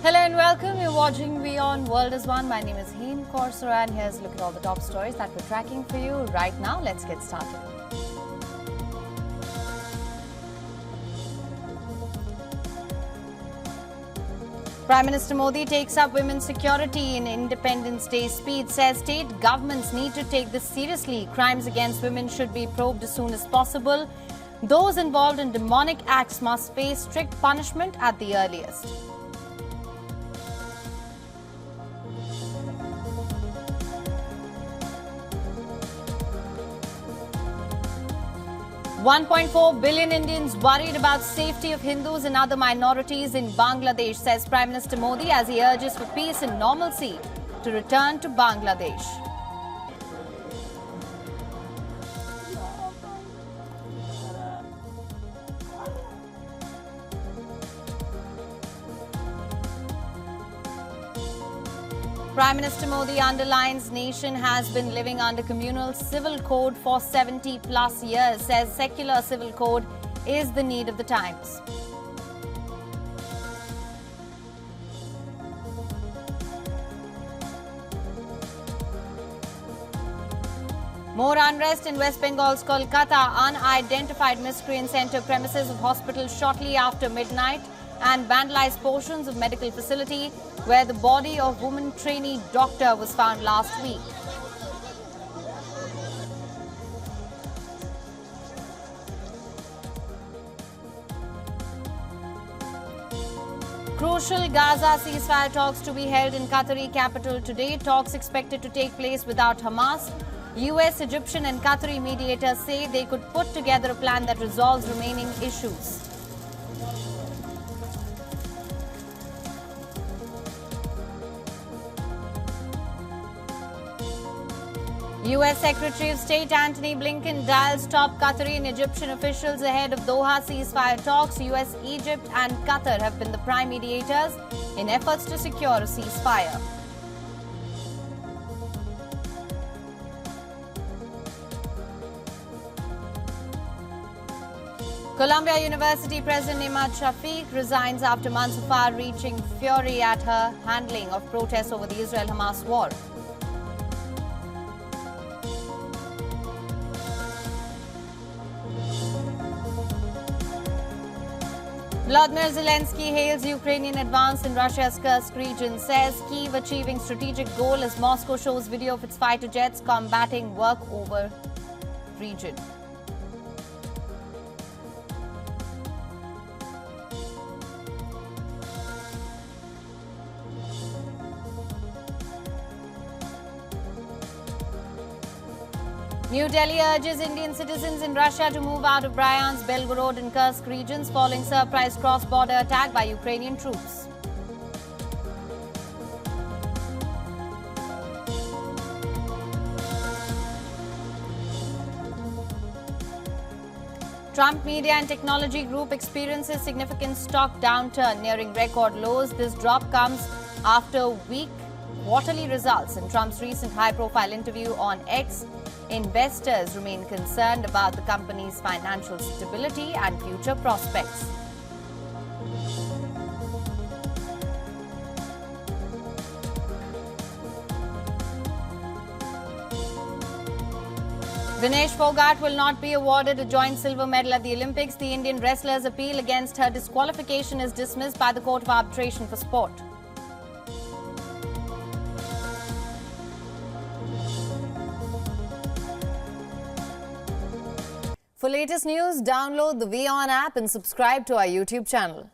Hello and welcome. You're watching WION World is One. My name is Heen Korsara and here's a look at all the top stories that we're tracking for you right now. Let's get started. Prime Minister Modi takes up women's security in Independence Day speech, says state governments need to take this seriously. Crimes against women should be probed as soon as possible. Those involved in demonic acts must face strict punishment at the earliest. $1.4 billion Indians worried about safety of Hindus and other minorities in Bangladesh, says Prime Minister Modi as he urges for peace and normalcy to return to Bangladesh. Prime Minister Modi underlines nation has been living under communal civil code for 70 plus years, says secular civil code is the need of the times. More unrest in West Bengal's Kolkata. Unidentified miscreants enter premises of hospital shortly after midnight and vandalized portions of medical facility where the body of woman trainee doctor was found last week. Crucial Gaza ceasefire talks to be held in Qatari capital today. Talks expected to take place without Hamas. US, Egyptian and Qatari mediators say they could put together a plan that resolves remaining issues. US Secretary of State Antony Blinken dials top Qatari and Egyptian officials ahead of Doha ceasefire talks. US, Egypt and Qatar have been the prime mediators in efforts to secure a ceasefire. Columbia University President Imad Shafiq resigns after months of far-reaching fury at her handling of protests over the Israel-Hamas war. Volodymyr Zelensky hails Ukrainian advance in Russia's Kursk region, says Kyiv achieving strategic goal as Moscow shows video of its fighter jets combating work over region. New Delhi urges Indian citizens in Russia to move out of Bryansk, Belgorod and Kursk regions following surprise cross-border attack by Ukrainian troops. Trump Media and Technology Group experiences significant stock downturn nearing record lows. This drop comes after weak quarterly results. In Trump's recent high-profile interview on X, investors remain concerned about the company's financial stability and future prospects. Vinesh Fogart will not be awarded a joint silver medal at the Olympics. The Indian wrestler's appeal against her disqualification is dismissed by the Court of Arbitration for Sport. For latest news, download the WION app and subscribe to our YouTube channel.